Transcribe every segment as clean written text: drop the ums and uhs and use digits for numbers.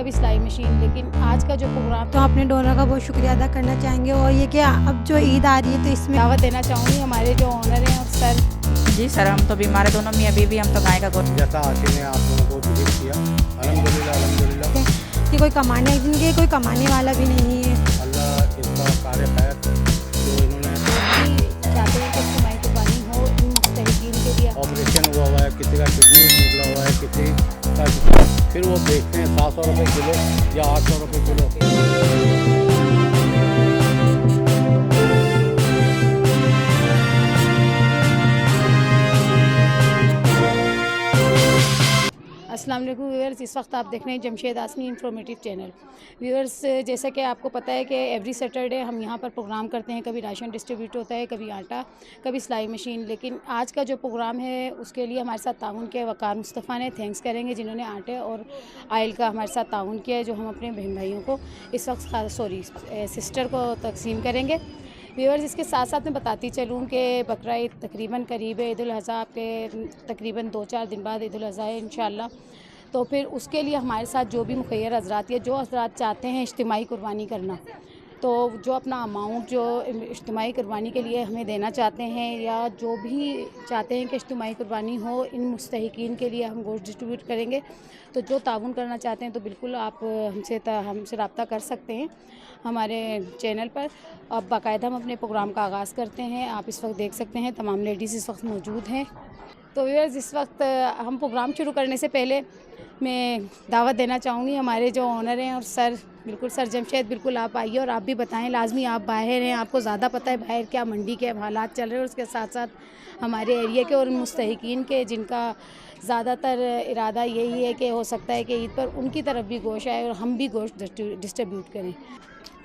कभी सिलाई मशीन। लेकिन आज का जो प्रोग्राम, तो अपने डोनर का बहुत शुक्रिया अदा करना चाहेंगे। और ये कि अब जो ईद आ रही है तो इसमें दावत देना चाहूँगी हमारे जो ऑनर हैं सर। जी सर, हम तो बीमार है दोनों मियाँ बीवी, हम तो गाय का गोश्त। जैसा आशी ने आप लोगों को विजिट किया, अल्हम्दुलिल्लाह अल्हम्दुलिल्लाह। कि कोई कमाने जिनके कोई कमाने वाला भी नहीं है, अल्लाह इसका कार्य खैर जो इन्होंने चाहते हैं कि कमाई कुर्बानी हो इन मुस्तहिकीन के लिए। ऑपरेशन हुआ है, किसी का किडनी निकला हुआ है, किसी का, फिर वो देखते हैं 700 रुपये किलो या 800 रुपये किलो। अस्सलाम वालेकुम व्यूअर्स, इस वक्त आप देख रहे हैं जमशेद आसमी इंफॉर्मेटिव चैनल। व्यूअर्स, जैसा कि आपको पता है कि एवरी सैटरडे हम यहाँ पर प्रोग्राम करते हैं। कभी राशन डिस्ट्रीब्यूट होता है, कभी आटा, कभी सिलाई मशीन। लेकिन आज का जो प्रोग्राम है उसके लिए हमारे साथ ताउन किया वकार मुस्तफ़ा ने। थैंक्स करेंगे जिन्होंने आटे और आयल का हमारे साथ ताउन किया है, जो हम अपने बहन भाइयों को इस वक्त सिस्टर को तकसीम करेंगे। व्यूअर्स, इसके साथ साथ मैं बताती चलूँ कि बकरा ईद तकरीबन करीब है। ईद उल अज़हा आपके तकरीबन 2-4 दिन बाद ईद उल अज़हा है इंशाल्लाह। तो फिर उसके लिए हमारे साथ जो भी मुखैर हज़रात या जो हज़रात चाहते हैं इज्तिमाई कुर्बानी करना, तो जो अपना अमाउंट जो इज्तिमाई कुर्बानी के लिए हमें देना चाहते हैं, या जो भी चाहते हैं कि इज्तिमाई कुर्बानी हो, इन मुस्तहिकीन के लिए हम गोश्त डिस्ट्रीब्यूट करेंगे। तो जो ताउन करना चाहते हैं तो बिल्कुल आप हमसे रब्ता कर सकते हैं हमारे चैनल पर। अब बाकायदा हम अपने प्रोग्राम का आगाज़ करते हैं। आप इस वक्त देख सकते हैं तमाम लेडीज़ इस वक्त मौजूद हैं। तो व्यूअर्स, इस वक्त हम प्रोग्राम शुरू करने से पहले मैं दावत देना चाहूँगी हमारे जो ऑनर हैं और सर, बिल्कुल सर जमशेद, बिल्कुल आप आइए और आप भी बताएं। लाजमी आप बाहर हैं, आपको ज़्यादा पता है बाहर क्या मंडी के हालात चल रहे हैं, और उसके साथ साथ हमारे एरिया के और मुस्तहिकीन के जिनका ज़्यादातर इरादा यही है कि हो सकता है कि ईद पर उनकी तरफ भी गोश्त आए और हम भी गोश्त डिस्ट्रीब्यूट करें।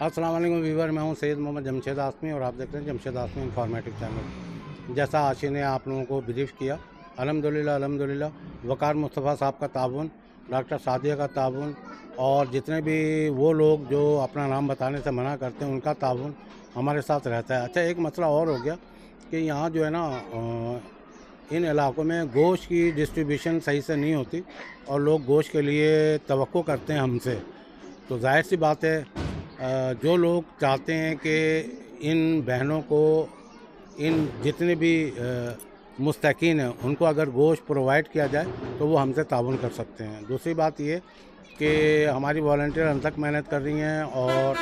अस्सलाम वालेकुम व्यूअर, मैं हूँ सैयद मोहम्मद जमशेद आसमी और आप देख रहे हैं जमशेद आसमी इंफॉर्मेटिव चैनल। जैसा आशी ने आप लोगों को ब्रीफ किया, अल्हम्दुलिल्लाह अल्हम्दुलिल्लाह। वकार मुस्तफ़ा साहब का ताउन, डॉक्टर सादिया का ताउन, और जितने भी वो लोग जो अपना नाम बताने से मना करते हैं उनका ताउन हमारे साथ रहता है। अच्छा, एक मसला और हो गया कि यहाँ जो है ना इन इलाकों में गोश्त की डिस्ट्रीब्यूशन सही से नहीं होती और लोग गोश्त के लिए तवक्को करते हैं हमसे। तो जाहिर सी बात है, जो लोग चाहते हैं कि इन बहनों को, इन जितने भी मुस्तकीन हैं, उनको अगर गोश्त प्रोवाइड किया जाए तो वो हमसे ताउन कर सकते हैं। दूसरी बात ये कि हमारी वॉलंटियर अंतक मेहनत कर रही हैं और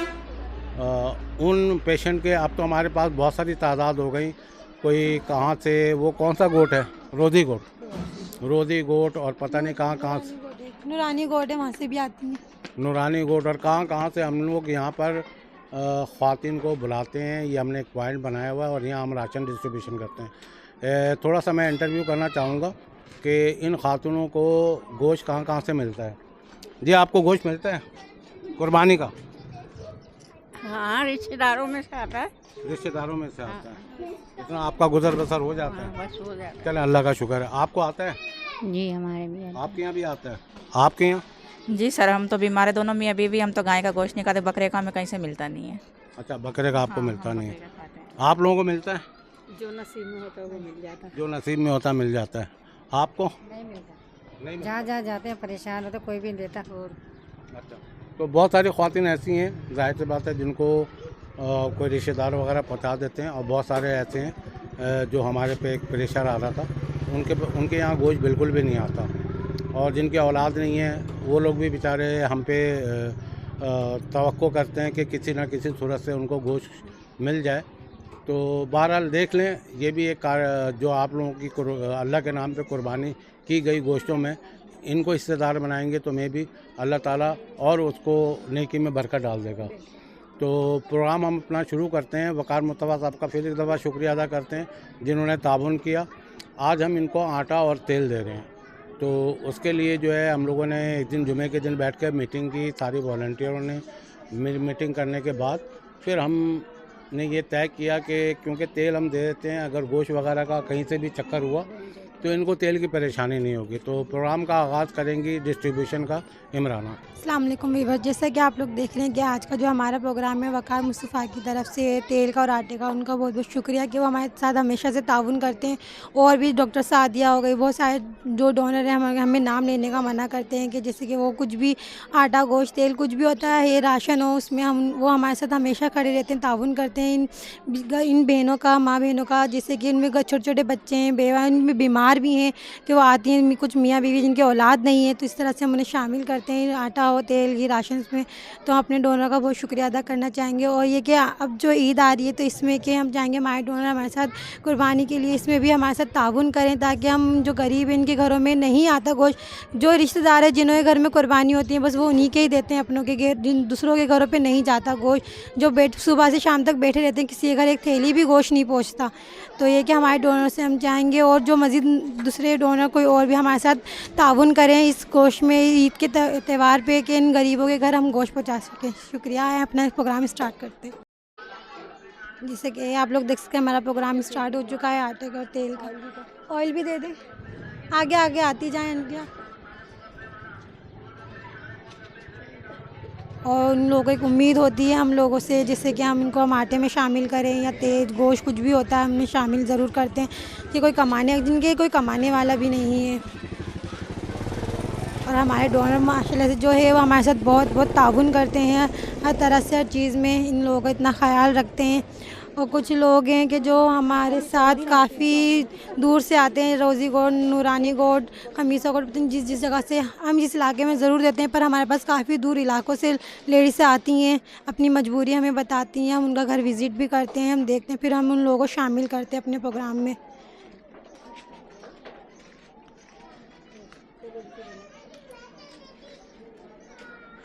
उन पेशेंट के अब तो हमारे पास बहुत सारी तादाद हो गई। कोई कहाँ से, वो कौन सा गोट है, रोधी गोट और पता नहीं कहाँ से, नूरानी गोट है, वहाँ से भी आती है नूरानी गोट, और कहाँ से हम लोग यहाँ पर ख़वातीन को बुलाते हैं। ये हमने एक पॉइंट बनाया हुआ है और यहाँ हम राशन डिस्ट्रीब्यूशन करते हैं। थोड़ा सा मैं इंटरव्यू करना चाहूँगा कि इन खातूनों को गोश्त कहाँ से मिलता है। जी, आपको गोश्त मिलता है कुर्बानी का? हाँ, रिश्तेदारों में से आता है। रिश्तेदारों में से आता है। इतना आपका गुजर बसर हो जाता है? बस हो जाता चले, अल्लाह का शुक्र है। आपको आता है? जी, हमारे भी आता आपके यहाँ भी आता है? आपके यहाँ? है। जी सर, हम तो बीमार है दोनों मियाँ बीवी, हम तो गाय का गोश्त नहीं खाते, बकरे का हमें कहीं से मिलता नहीं है। अच्छा, बकरे का आपको मिलता नहीं है। आप लोगों को मिलता है? जो नसीब में होता है वो मिल जाता है। जो नसीब में होता मिल जाता है। आपको नहीं मिलता, नहीं मिलता? जहाँ जाते हैं परेशान होते, कोई भी नहीं देता। और अच्छा, तो बहुत सारी ख़वातीन ऐसी हैं, जाहिर सी बात है, जिनको कोई रिश्तेदार वगैरह पहुँचा देते हैं, और बहुत सारे ऐसे हैं जो हमारे पे एक प्रेशर आ रहा था, उनके यहाँ गोश्त बिल्कुल भी नहीं आता, और जिनकी औलाद नहीं है वो लोग भी बेचारे हम पे तवक्को करते हैं कि किसी न किसी सूरत से उनको गोश्त मिल जाए। तो बहरहाल देख लें, ये भी एक जो आप लोगों की अल्लाह के नाम पे कुर्बानी की गई गोश्तों में इनको हिस्सेदार बनाएंगे तो मैं भी अल्लाह ताला और उसको नेकी में बरकत डाल देगा। तो प्रोग्राम हम अपना शुरू करते हैं। वकार मुस्तफ़ा साहब का फिर एक दफ़ा शुक्रिया अदा करते हैं जिन्होंने ताउन किया। आज हम इनको आटा और तेल दे रहे हैं, तो उसके लिए जो है हम लोगों ने एक दिन जुमे के दिन बैठ कर मीटिंग की, सारी वॉलंटियरों ने मीटिंग करने के बाद फिर हमने ये तय किया कि क्योंकि तेल हम दे देते हैं, अगर गोश्त वगैरह का कहीं से भी चक्कर हुआ तो इनको तेल की परेशानी नहीं होगी। तो प्रोग्राम का आगाज़ करेंगी डिस्ट्रीब्यूशन का इमराना। अस्सलाम वालेकुम वीवर, जैसा कि आप लोग देख रहे हैं कि आज का जो हमारा प्रोग्राम है वकार मुस्तफ़ा की तरफ से तेल का और आटे का, उनका बहुत बहुत शुक्रिया कि वो हमारे साथ हमेशा से ताउन करते हैं। और भी डॉक्टर सादिया हो गई, बहुत सारे जो डोनर हैं हमें नाम लेने का मना करते हैं कि जैसे कि वो कुछ भी आटा गोश्त तेल कुछ भी होता है, ये राशन हो, उसमें वो हमारे साथ हमेशा खड़े रहते हैं, ताउन करते हैं इन बहनों का, माँ बहनों का। जैसे कि इनमें छोटे छोटे बच्चे हैं, बेवा, इनमें बीमार भी हैं कि वो आती हैं, कुछ मियाँ बीवी जिनकी औलाद नहीं है, तो इस तरह से हम उन्हें शामिल करते हैं आटा हो तेल की राशन में। तो हम अपने डोनर का बहुत शुक्रिया अदा करना चाहेंगे। और ये कि अब जो ईद आ रही है तो इसमें कि हम चाहेंगे हमारे डोनर हमारे साथ कुर्बानी के लिए इसमें भी हमारे साथ ताउन करें, ताकि हम जो गरीब हैं इनके घरों में नहीं आता गोश्त, जो रिश्तेदार है जिन्होंने घर में कुर्बानी होती है बस वो उन्हीं के ही देते हैं, अपनों के जिन दूसरों के घरों पर नहीं जाता गोश्त। जो सुबह से शाम तक बैठे रहते हैं, किसी के घर एक थैली भी गोश्त नहीं पहुँचता। तो ये कि हमारे डोनर से हम चाहेंगे और जो मज़ीद दूसरे डोनर कोई और भी हमारे साथ ताउन करें इस गोश्त में ईद के त्यौहार पे, कि इन गरीबों के घर हम गोश्त पहुंचा सकें। शुक्रिया है, अपना प्रोग्राम स्टार्ट करते हैं। जैसे कि आप लोग देख सकते हैं हमारा प्रोग्राम स्टार्ट हो चुका है आटे का और तेल का। ऑयल भी दे दें, आगे आगे आती जाएँ इनके। और उन लोगों को एक उम्मीद होती है हम लोगों से, जैसे कि हम आटे में शामिल करें या तेल गोश्त कुछ भी होता है हम शामिल ज़रूर करते हैं, कि कोई जिनके कोई कमाने वाला भी नहीं है। और हमारे डोनर माशाल्लाह से जो है वो हमारे साथ बहुत बहुत ताउन करते हैं हर तरह से, हर चीज़ में इन लोगों का इतना ख्याल रखते हैं। और कुछ लोग हैं कि जो हमारे साथ काफ़ी दूर से आते हैं, रोज़ी गोड, नूरानी गोड, खमीसा गोड, जिस जगह से हम जिस इलाके में ज़रूर देते हैं, पर हमारे पास काफ़ी दूर इलाकों से लेडीज़ आती हैं, अपनी मजबूरी हमें बताती हैं, हम उनका घर विज़िट भी करते हैं, हम देखते हैं, फिर हम उन लोगों को शामिल करते हैं अपने प्रोग्राम में।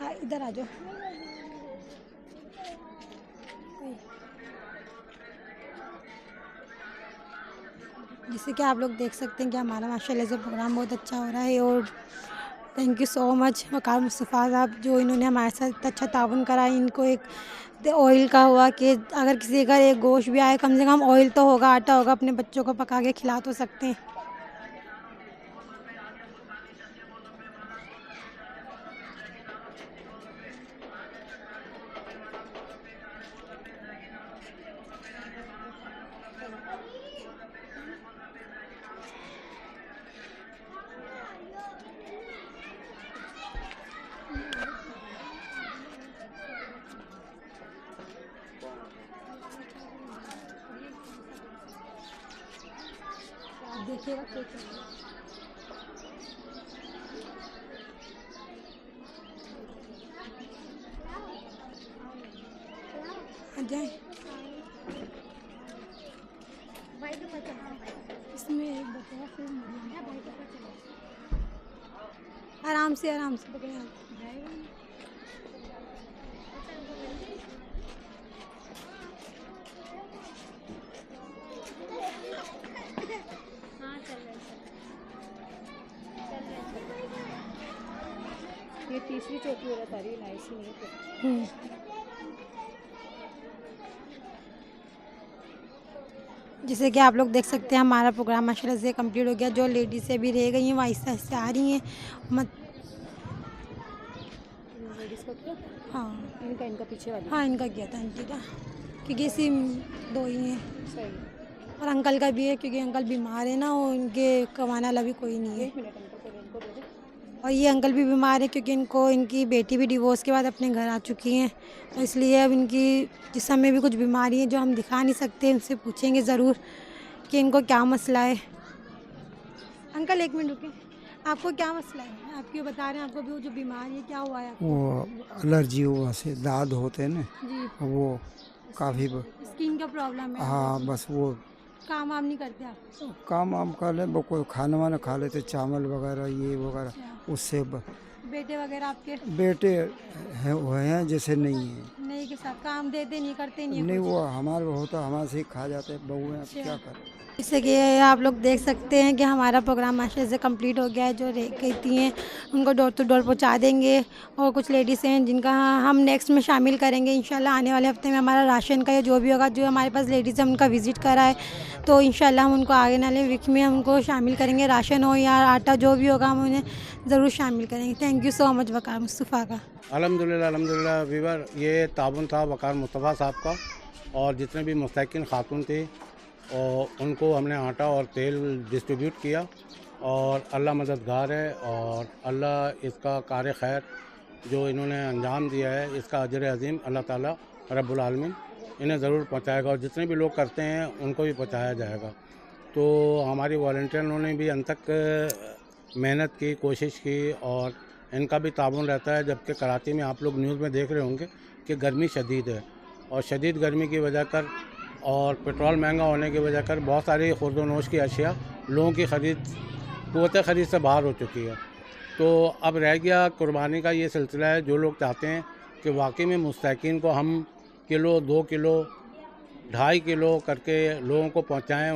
हाँ, इधर आ जाओ। जैसे कि आप लोग देख सकते हैं कि हमारा माशाल्लाह से प्रोग्राम बहुत अच्छा हो रहा है। और थैंक यू सो मच वकार मुस्तफ़ा साहब, जो इन्होंने हमारे साथ इतना अच्छा ताउन करा। इनको एक ऑयल का हुआ कि अगर किसी के घर एक गोश्त भी आए, कम से कम ऑयल तो होगा, आटा होगा, अपने बच्चों को पका के खिला तो सकते हैं। देखिएगा जाए इसमें एक बताया, फिर आराम से पकड़े। ये तीसरी चौथी वाला तारीख नाइस नहीं है। जैसे कि आप लोग देख सकते हैं हमारा प्रोग्राम माशाल्लाह से कंप्लीट हो गया। जो लेडीज़ अभी रह गई हैं वो आहिस्ते आहिस्ते आ रही हैं। हाँ इनका पीछे वाली, हाँ इनका किया था आंटी का, क्योंकि इसी दो ही हैं। सही। और अंकल का भी है, क्योंकि अंकल बीमार है ना, और उनके कमाने वाला भी कोई नहीं है। 1 मिनट अंकल को इनको दे दे। और ये अंकल भी बीमार है, क्योंकि इनकी बेटी भी डिवोर्स के बाद अपने घर आ चुकी हैं, तो इसलिए अब इनकी जिस्म में भी कुछ बीमारी है जो हम दिखा नहीं सकते। उनसे पूछेंगे ज़रूर कि इनको क्या मसला है। अंकल 1 मिनट रुकें, आपको क्या मसला है? आप क्यों बता रहे हैं आपको भी वो जो बीमारी है, क्या हुआ है आपको? वो एलर्जी हुआ से दाद होते हैं ना, जी, वो काफ़ी स्किन का प्रॉब्लम है। हाँ बस वो काम वाम नहीं करते आप? काम वाम कर ले, वो कोई खाना वाना खा लेते, चावल वगैरह ये वगैरह, उससे बेटे वगैरह आपके? बेटे हैं हुए हैं जैसे नहीं है। नहीं के साथ काम देते नहीं करते नहीं नहीं कुछ। वो हमारे होता हमारे से ही खा जाते हैं बहू हैं, अब अच्छा। क्या करें। जैसे कि आप लोग देख सकते हैं कि हमारा प्रोग्राम मास्टर से कंप्लीट हो गया है। जो रह गई थी हैं उनको डोर टू डोर पहुंचा देंगे, और कुछ लेडीज़ हैं जिनका हम नेक्स्ट में शामिल करेंगे इंशाल्लाह। आने वाले हफ्ते में हमारा राशन का या जो भी होगा, जो हमारे पास लेडीज़ हैं उनका विज़िट करा है, तो इंशाल्लाह हम उनको आगे वाले वीक में उनको शामिल करेंगे। राशन हो या आटा जो भी होगा हम उन्हें ज़रूर शामिल करेंगे। थैंक यू सो मच वकार मुस्तफ़ा का। अल्हम्दुलिल्लाह वीवर, ये ताबन था वकार मुस्तफ़ा साहब का, और जितने भी मुस्तहिक़ीन खातून थी और उनको हमने आटा और तेल डिस्ट्रीब्यूट किया, और अल्लाह मददगार है, और अल्लाह इसका कार खैर जो इन्होंने अंजाम दिया है इसका अजर अज़ीम अल्लाह ताला रब्बुल आलमीन इन्हें ज़रूर पहुँचाएगा, और जितने भी लोग करते हैं उनको भी पहुँचाया जाएगा। तो हमारी वॉलंटियरों ने भी अंत तक मेहनत की, कोशिश की, और इनका भी ताबन रहता है। जबकि कराची में आप लोग न्यूज़ में देख रहे होंगे कि गर्मी शदीद है, और शदीद गर्मी की वजह कर और पेट्रोल महंगा होने की वजह कर बहुत सारी खुर्दोनोश की अशिया लोगों की क़ुव्वत ख़रीद से बाहर हो चुकी है। तो अब रह गया कुर्बानी का ये सिलसिला है। जो लोग चाहते हैं कि वाकई में मुस्तहिक़ीन को हम किलो, 2 किलो, 2.5 किलो करके लोगों को पहुँचाएँ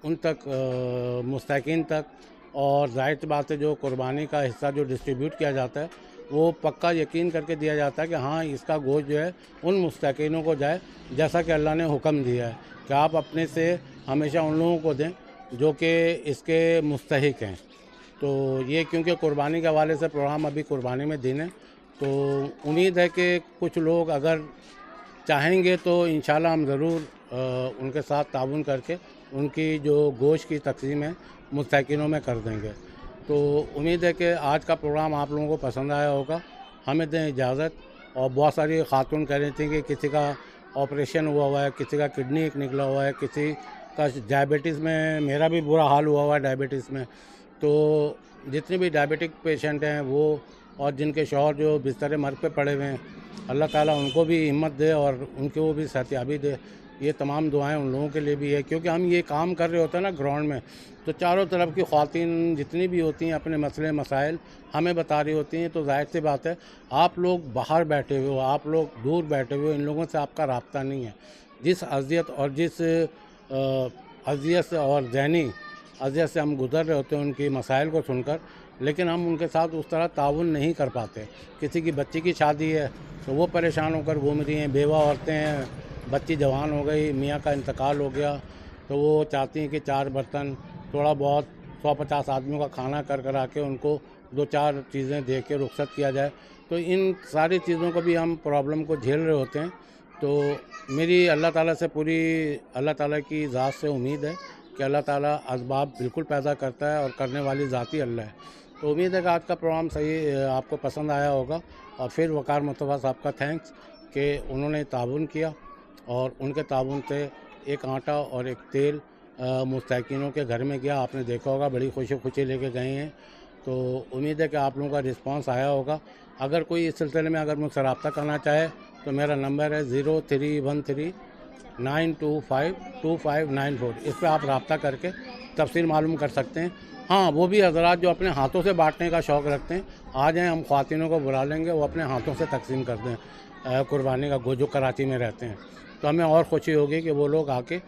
उन तक मुस्तहिक़ीन तक, और ज़ाहिर सी बात है जो कुर्बानी का हिस्सा जो डिस्ट्रीब्यूट किया जाता है वो पक्का यकीन करके दिया जाता है कि हाँ इसका गोश्त जो है उन मुस्तहिक़ीनों को जाए, जैसा कि अल्लाह ने हुक्म दिया है कि आप अपने से हमेशा उन लोगों को दें जो कि इसके मुस्तहिक़ हैं। तो ये क्योंकि कुर्बानी के हवाले से प्रोग्राम अभी कुर्बानी में दिन है, तो उम्मीद है कि कुछ लोग अगर चाहेंगे तो इंशाल्लाह हम ज़रूर उनके साथ ताउन करके उनकी जो गोश्त की तक़सीम है मुस्तहिक़ीनों में कर देंगे। तो उम्मीद है कि आज का प्रोग्राम आप लोगों को पसंद आया होगा। हमें दें इजाज़त। और बहुत सारी खातून कह रही थी कि किसी का ऑपरेशन हुआ है, किसी का किडनी एक निकला हुआ है, किसी का डायबिटीज़ में, मेरा भी बुरा हाल हुआ है डायबिटीज़ में। तो जितने भी डायबिटिक पेशेंट हैं वो, और जिनके शौहर जो बिस्तर मर्ग पे पड़े हुए हैं, अल्लाह ताला उनको भी हिम्मत दे और उनको वो भी सेहतयाबी दे। ये तमाम दुआएं उन लोगों के लिए भी है, क्योंकि हम ये काम कर रहे होते हैं ना ग्राउंड में, तो चारों तरफ की ख़वातीन जितनी भी होती हैं अपने मसले मसाइल हमें बता रही होती हैं। तो जाहिर सी बात है आप लोग बाहर बैठे हुए हो, आप लोग दूर बैठे हुए हो, इन लोगों से आपका राब्ता नहीं है। जिस अज़ियत और जिस अज़ियत से और ज़हनी अज़ियत से हम गुज़र रहे होते हैं उनकी मसाइल को सुनकर, लेकिन हम उनके साथ उस तरह ताउन नहीं कर पाते। किसी की बच्ची की शादी है तो वो परेशान होकर घूम रही हैं, बेवा औरतें हैं, बच्ची जवान हो गई, मियाँ का इंतकाल हो गया, तो वो चाहती हैं कि 4 बर्तन, थोड़ा बहुत 150 आदमियों का खाना करा के उनको 2-4 चीज़ें दे के रुखसत किया जाए। तो इन सारी चीज़ों को भी हम प्रॉब्लम को झेल रहे होते हैं। तो मेरी अल्लाह ताला से पूरी अल्लाह ताला की ज़ात से उम्मीद है कि अल्लाह ताला असबाब बिल्कुल पैदा करता है और करने वाली ज़ात ही अल्लाह है। तो उम्मीद है कि आज का प्रोग्राम सही आपको पसंद आया होगा। और फिर वकार मुस्तफ़ा साहब का थैंक्स कि उन्होंने ताउन किया, और उनके ताउन से एक आटा और एक तेल मुस्तहिक़ीनों के घर में गया। आपने देखा होगा बड़ी खुशी लेके गए हैं। तो उम्मीद है कि आप लोगों का रिस्पांस आया होगा। अगर कोई इस सिलसिले में अगर मुझसे रब्ता करना चाहे तो मेरा नंबर है 0313-925-2594। इस पर आप रब्ता करके तफसील मालूम कर सकते हैं। हाँ, वो भी हज़रात जो अपने हाथों से बांटने का शौक़ रखते हैं, आ जाएँ, हम ख़वातीनों को बुला लेंगे, वो अपने हाथों से तकसीम कर दें कुर्बानी का गोश्त जो कराची में रहते हैं। तो हमें और खुशी होगी कि वो लोग आके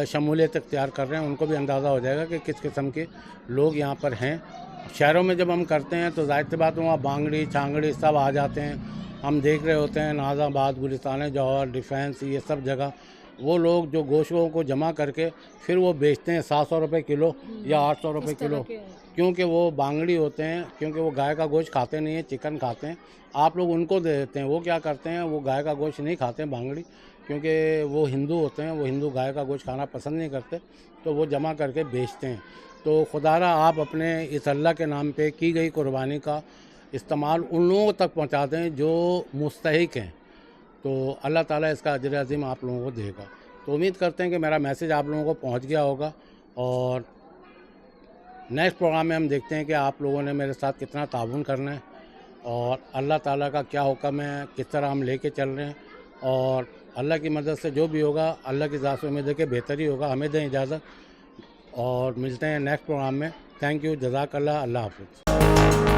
शमूलियत इख्तियार कर रहे हैं, उनको भी अंदाज़ा हो जाएगा कि किस किस्म के लोग यहाँ पर हैं। शहरों में जब हम करते हैं तो ज़ाहिर सी बात है वहाँ बांगड़ी छांगड़ी सब आ जाते हैं, हम देख रहे होते हैं। नाज़ाबाद, गुलिस्तान जौहर, डिफेंस, ये सब जगह वो लोग जो गोश्तों को जमा करके फिर वो बेचते हैं 700 रुपये किलो या 800 रुपये किलो, क्योंकि वो बांगड़ी होते हैं, क्योंकि वो गाय का गोश्त खाते नहीं हैं, चिकन खाते हैं। आप लोग उनको दे देते हैं, वो क्या करते हैं, वो गाय का गोश्त नहीं खाते हैं बांगड़ी, क्योंकि वो हिंदू होते हैं, वो हिंदू गाय का गोश्त खाना पसंद नहीं करते, तो वो जमा करके बेचते हैं। तो खुदारा आप अपने इस अल्लाह के नाम पे की गई कुर्बानी का इस्तेमाल उन लोगों तक पहुंचा दें जो मुस्तहिक हैं, तो अल्लाह ताला इसका अजर अज़ीम आप लोगों को देगा। तो उम्मीद करते हैं कि मेरा मैसेज आप लोगों को पहुंच गया होगा। और नेक्स्ट प्रोग्राम में हम देखते हैं कि आप लोगों ने मेरे साथ कितना ताउन करना है, और अल्लाह ताला का क्या हुक्म है, किस तरह हम लेके चल रहे हैं। और अल्लाह की मदद से जो भी होगा अल्लाह की ज़ात से उम्मीद है कि बेहतर ही होगा। हमें दें इजाज़त, और मिलते हैं नेक्स्ट प्रोग्राम में। थैंक यू, जज़ाकल्लाह, अल्लाह हाफ़िज़।